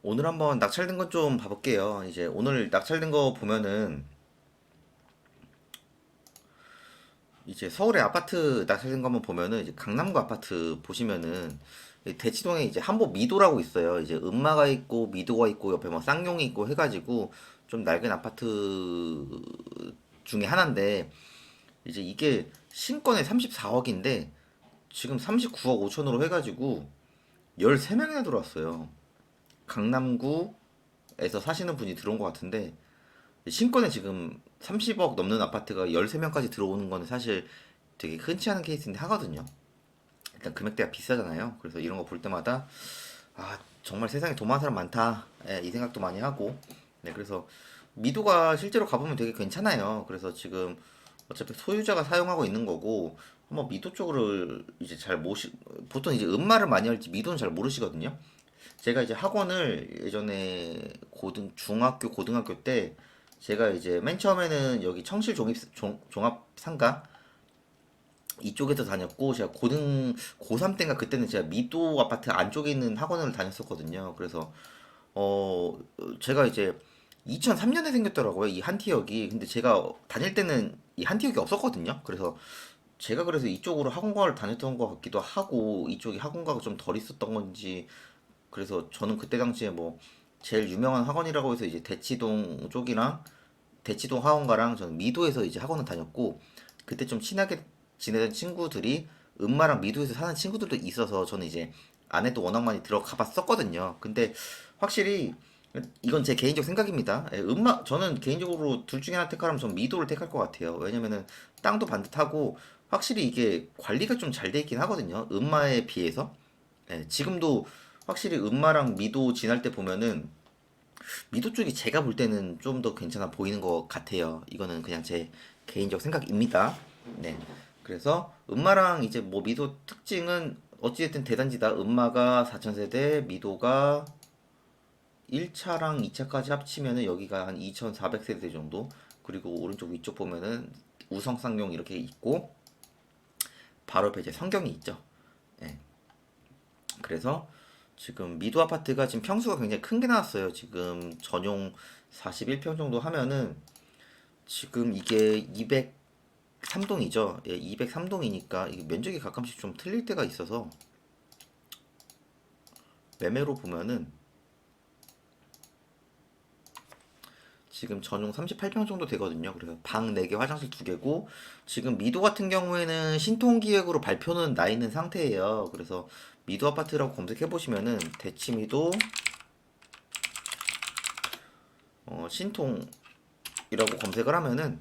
오늘 한번 낙찰된 것 좀 봐볼게요. 이제 오늘 낙찰된 거 보면은 이제 서울의 아파트 낙찰된 거 한번 보면은 이제 강남구 아파트 보시면은 이 대치동에 이제 한복 미도라고 있어요. 이제 음마가 있고 미도가 있고 옆에 뭐 쌍용이 있고 해가지고 좀 낡은 아파트 중에 하나인데 이제 이게 신건에 34억인데 지금 39억 5천으로 해가지고 13명이나 들어왔어요. 강남구에서 사시는 분이 들어온 것 같은데 신권에 지금 30억 넘는 아파트가 13명까지 들어오는 거는 사실 되게 흔치 않은 케이스인데 하거든요. 일단 금액대가 비싸잖아요. 그래서 이런 거 볼 때마다 아 정말 세상에 돈 많은 사람 많다. 이 생각도 많이 하고 네 그래서 미도가 실제로 가보면 되게 괜찮아요. 그래서 지금 어차피 소유자가 사용하고 있는 거고 한번 미도 쪽을 이제 잘 모시 보통 이제 음마를 많이 할지 미도는 잘 모르시거든요. 제가 이제 학원을 예전에 중학교, 고등학교 때 제가 이제 맨 처음에는 여기 청실 종합 상가 이쪽에서 다녔고 제가 고3 때인가 그때는 제가 미도 아파트 안쪽에 있는 학원을 다녔었거든요. 그래서 제가 이제 2003년에 생겼더라고요. 이 한티역이. 근데 제가 다닐 때는 이 한티역이 없었거든요. 그래서 이쪽으로 학원가를 다녔던 것 같기도 하고 이쪽이 학원가가 좀 덜 있었던 건지 그래서 저는 그때 당시에 뭐 제일 유명한 학원이라고 해서 이제 대치동 쪽이랑 대치동 학원가랑 저는 미도에서 이제 학원을 다녔고 그때 좀 친하게 지내던 친구들이 음마랑 미도에서 사는 친구들도 있어서 저는 이제 안에도 워낙 많이 들어가 봤었거든요. 근데 확실히 이건 제 개인적 생각입니다. 저는 개인적으로 둘 중에 하나 택하라면 전 미도를 택할 것 같아요. 왜냐면은 땅도 반듯하고 확실히 이게 관리가 좀 잘 돼 있긴 하거든요. 음마에 비해서. 지금도 확실히 음마랑 미도 지날 때 보면은 미도 쪽이 제가 볼 때는 좀 더 괜찮아 보이는 것 같아요. 이거는 그냥 제 개인적 생각입니다. 네. 그래서 음마랑 이제 뭐 미도 특징은 어찌됐든 대단지다. 음마가 4000세대, 미도가 1차랑 2차까지 합치면은 여기가 한 2400세대 정도. 그리고 오른쪽 위쪽 보면은 우성쌍용 이렇게 있고 바로 옆에 이제 성경이 있죠. 네. 그래서 지금 미도 아파트가 지금 평수가 굉장히 큰 게 나왔어요. 지금 전용 41평 정도 하면은 지금 이게 203동이죠. 예, 203동이니까 이게 면적이 가끔씩 좀 틀릴 때가 있어서 매매로 보면은 지금 전용 38평 정도 되거든요. 그래서 방 4개, 화장실 2개고 지금 미도 같은 경우에는 신통기획으로 발표는 나 있는 상태예요. 그래서 미도 아파트라고 검색해 보시면은 대치미도 신통이라고 검색을 하면은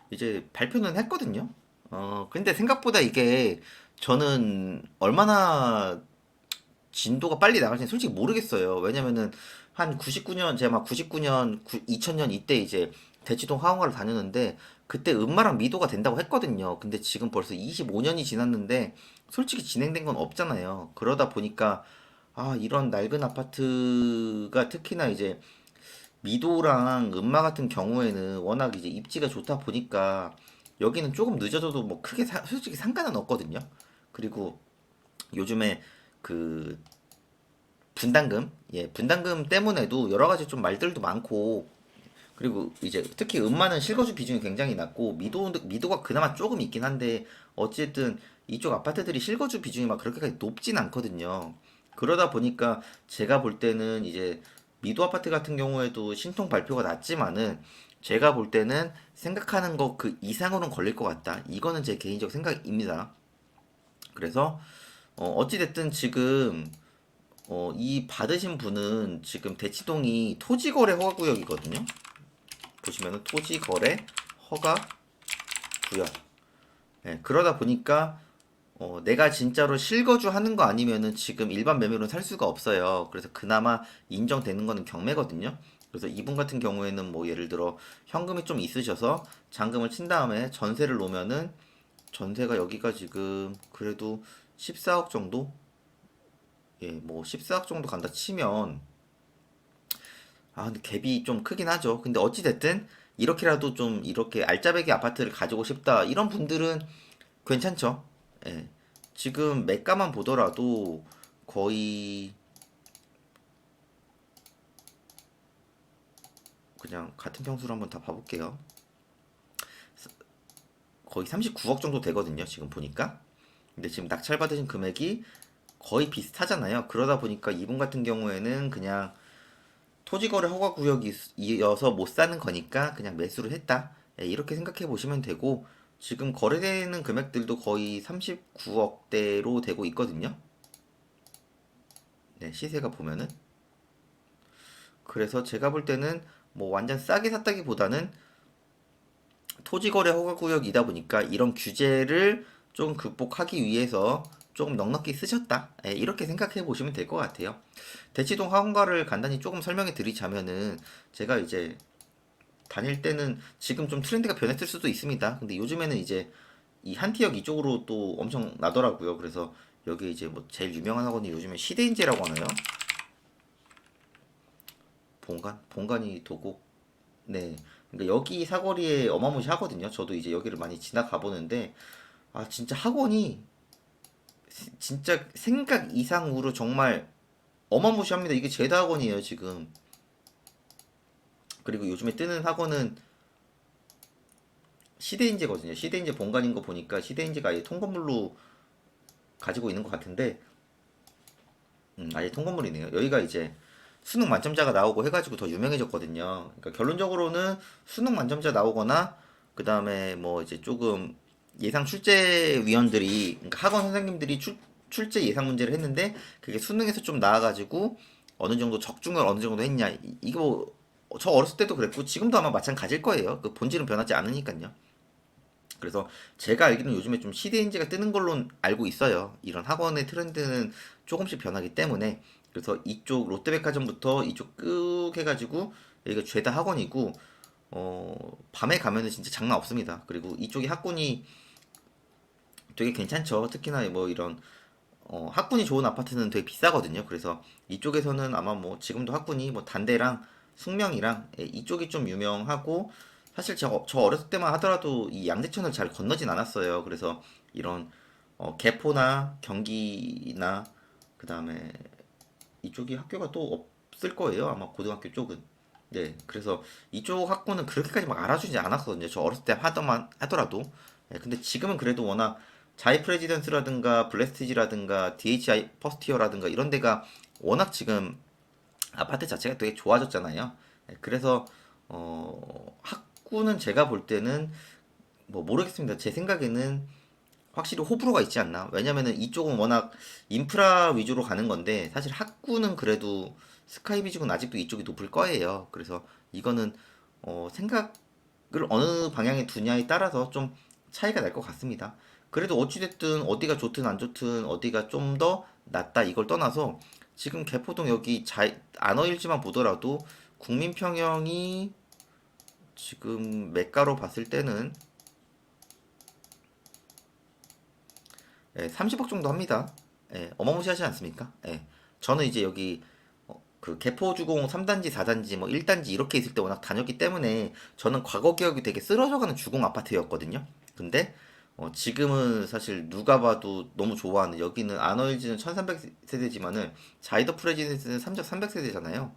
이제 발표는 했거든요. 근데 생각보다 이게 저는 얼마나 진도가 빨리 나갈지는 솔직히 모르겠어요. 왜냐면은 한 99년, 제가 막 99년, 2000년 이때 이제 대치동 화원가를 다녔는데 그때 음마랑 미도가 된다고 했거든요. 근데 지금 벌써 25년이 지났는데 솔직히 진행된 건 없잖아요. 그러다 보니까 이런 낡은 아파트가 특히나 이제 미도랑 음마 같은 경우에는 워낙 이제 입지가 좋다 보니까 여기는 조금 늦어져도 뭐 크게 솔직히 상관은 없거든요. 그리고 요즘에 그 분담금, 분담금 때문에도 여러 가지 좀 말들도 많고 그리고 이제 특히 음마는 실거주 비중이 굉장히 낮고 미도가 그나마 조금 있긴 한데 어쨌든 이쪽 아파트들이 실거주 비중이 막 그렇게까지 높진 않거든요. 그러다 보니까 제가 볼 때는 이제 미도 아파트 같은 경우에도 신통 발표가 났지만은 제가 볼 때는 생각하는 거 그 이상으로는 걸릴 것 같다. 이거는 제 개인적 생각입니다. 그래서 어찌됐든 지금 이 받으신 분은 지금 대치동이 토지거래 허가구역이거든요. 보시면은 토지거래 허가구역. 네, 그러다 보니까 내가 진짜로 실거주하는 거 아니면은 지금 일반 매매로는 살 수가 없어요. 그래서 그나마 인정되는 거는 경매거든요. 그래서 이분 같은 경우에는 뭐 예를 들어 현금이 좀 있으셔서 잔금을 친 다음에 전세를 놓으면은 전세가 여기가 지금 그래도 14억 정도? 예, 뭐 14억 정도 간다 치면 근데 갭이 좀 크긴 하죠. 근데 어찌됐든 이렇게라도 좀 이렇게 알짜배기 아파트를 가지고 싶다 이런 분들은 괜찮죠. 예. 지금 매가만 보더라도 거의 그냥 같은 평수로 한번 다 봐볼게요. 거의 39억 정도 되거든요. 지금 보니까. 근데 지금 낙찰받으신 금액이 거의 비슷하잖아요. 그러다 보니까 이분 같은 경우에는 그냥 토지거래 허가구역이어서 못 사는 거니까 그냥 매수를 했다. 예, 이렇게 생각해 보시면 되고, 지금 거래되는 금액들도 거의 39억대로 되고 있거든요. 네, 시세가 보면은. 그래서 제가 볼 때는 뭐 완전 싸게 샀다기보다는 토지거래 허가구역이다 보니까 이런 규제를 좀 극복하기 위해서 조금 넉넉히 쓰셨다. 예, 이렇게 생각해 보시면 될 것 같아요. 대치동 학원가를 간단히 조금 설명해 드리자면은, 제가 이제 다닐 때는 지금 좀 트렌드가 변했을 수도 있습니다. 근데 요즘에는 이제 이 한티역 이쪽으로 또 엄청 나더라고요. 그래서 여기 이제 뭐 제일 유명한 학원이 요즘에 시대인재라고 하나요? 본관이 도곡. 네. 그러니까 여기 사거리에 어마무시하거든요. 저도 이제 여기를 많이 지나가 보는데, 아 진짜 학원이 진짜 생각 이상으로 정말 어마무시합니다. 이게 제다 학원이에요 지금. 그리고 요즘에 뜨는 학원은 시대인재거든요. 시대인재 본관인 거 보니까 시대인재가 아예 통건물로 가지고 있는 것 같은데, 아예 통건물이네요. 여기가 이제 수능 만점자가 나오고 해가지고 더 유명해졌거든요. 그러니까 결론적으로는 수능 만점자 나오거나 그 다음에 뭐 이제 조금 예상 출제위원들이, 그러니까 학원 선생님들이 출제 예상 문제를 했는데 그게 수능에서 좀 나와가지고 어느 정도 적중을 어느 정도 했냐, 이거 저 어렸을 때도 그랬고 지금도 아마 마찬가지일 거예요. 그 본질은 변하지 않으니까요. 그래서 제가 알기로는 요즘에 좀 시대인지가 뜨는 걸로 알고 있어요. 이런 학원의 트렌드는 조금씩 변하기 때문에. 그래서 이쪽 롯데백화점부터 이쪽 끄 해가지고 여기가 죄다 학원이고, 밤에 가면은 진짜 장난 없습니다. 그리고 이쪽이 학군이 되게 괜찮죠. 특히나 뭐 이런 학군이 좋은 아파트는 되게 비싸거든요. 그래서 이쪽에서는 아마 뭐 지금도 학군이 뭐 단대랑 숙명이랑, 예, 이쪽이 좀 유명하고, 사실 저 어렸을 때만 하더라도 이 양재천을 잘 건너진 않았어요. 그래서 이런 개포나 경기나 그 다음에 이쪽이 학교가 또 없을 거예요. 아마 고등학교 쪽은. 네, 그래서 이쪽 학군은 그렇게까지 막 알아주지 않았거든요. 저 어렸을 때 하더만 하더라도. 네, 근데 지금은 그래도 워낙 자이 프레지던스라든가 블레스티지라든가 DHI 퍼스티어라든가 이런 데가 워낙 지금 아파트 자체가 되게 좋아졌잖아요. 네, 그래서 학군은 제가 볼 때는 뭐 모르겠습니다. 제 생각에는 확실히 호불호가 있지 않나? 왜냐면은 이쪽은 워낙 인프라 위주로 가는 건데, 사실 학구는 그래도 스카이비직은 아직도 이쪽이 높을 거예요. 그래서 이거는 생각을 어느 방향에 두냐에 따라서 좀 차이가 날 것 같습니다. 그래도 어찌됐든 어디가 좋든 안 좋든 어디가 좀 더 낫다 이걸 떠나서, 지금 개포동 여기 안어일지만 보더라도 국민평형이 지금 매가로 봤을 때는 30억 정도 합니다. 어마무시하지 않습니까? 저는 이제 여기 그 개포주공 3단지, 4단지, 뭐 1단지 이렇게 있을 때 워낙 다녔기 때문에 저는 과거 기억이 되게 쓰러져가는 주공 아파트였거든요. 근데 지금은 사실 누가 봐도 너무 좋아하는, 여기는 아너일즈는 1300세대지만은 자이더 프레지던스는 3300세대잖아요.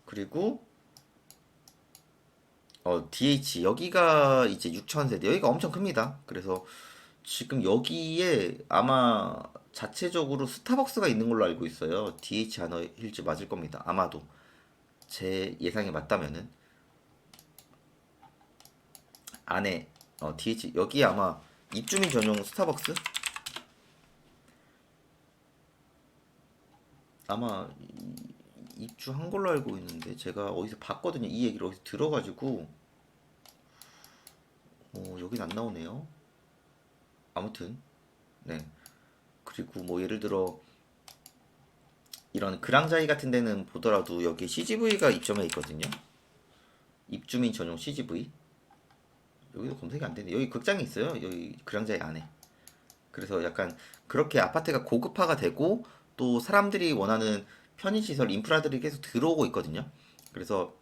그리고 DH 여기가 이제 6000세대, 여기가 엄청 큽니다. 그래서 지금 여기에 아마 자체적으로 스타벅스가 있는 걸로 알고 있어요. DH 아너 힐즈 맞을 겁니다. 아마도 제 예상이 맞다면은 안에 DH 여기 아마 입주민 전용 스타벅스 아마 입주한 걸로 알고 있는데, 제가 어디서 봤거든요. 이 얘기를 어디서 들어가지고 여긴 안 나오네요. 아무튼 네. 그리고 뭐 예를 들어 이런 그랑자이 같은 데는 보더라도 여기 CGV가 입점해 있거든요. 입주민 전용 CGV. 여기도 검색이 안 되네. 여기 극장이 있어요. 여기 그랑자이 안에. 그래서 약간 그렇게 아파트가 고급화가 되고, 또 사람들이 원하는 편의시설 인프라들이 계속 들어오고 있거든요. 그래서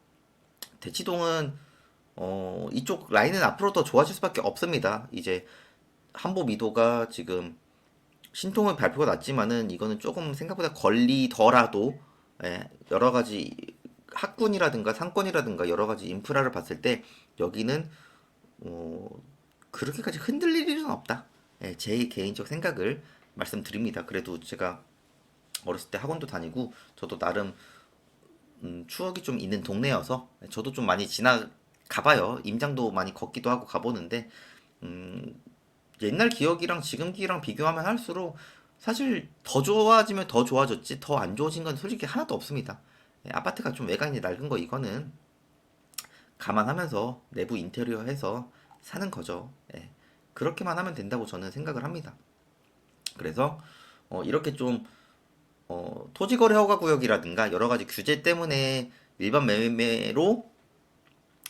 대치동은 이쪽 라인은 앞으로 더 좋아질 수밖에 없습니다. 이제 한보미도가 지금 신통은 발표가 났지만은 이거는 조금 생각보다 걸리더라도, 여러 가지 학군이라든가 상권이라든가 여러 가지 인프라를 봤을 때 여기는 어, 그렇게까지 흔들릴 일은 없다. 예, 제 개인적 생각을 말씀드립니다. 그래도 제가 어렸을 때 학원도 다니고 저도 나름 추억이 좀 있는 동네여서 저도 좀 많이 지나 가봐요. 임장도 많이 걷기도 하고 가보는데 음, 옛날 기억이랑 지금 기억이랑 비교하면 할수록 사실 더 좋아지면 더 좋아졌지 더 안 좋아진 건 솔직히 하나도 없습니다. 예, 아파트가 좀 외관이 낡은 거 이거는 감안하면서 내부 인테리어 해서 사는 거죠. 예, 그렇게만 하면 된다고 저는 생각을 합니다. 그래서 이렇게 좀 토지거래 허가 구역이라든가 여러 가지 규제 때문에 일반 매매로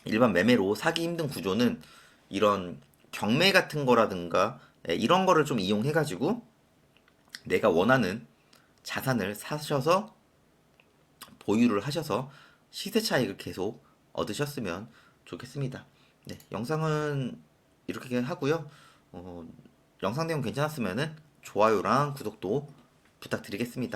일반 매매로 사기 힘든 구조는 이런 경매 같은 거라든가 이런 거를 좀 이용해가지고 내가 원하는 자산을 사셔서 보유를 하셔서 시세 차익을 계속 얻으셨으면 좋겠습니다. 네, 영상은 이렇게 하고요. 어, 영상 내용 괜찮았으면은 좋아요랑 구독도 부탁드리겠습니다.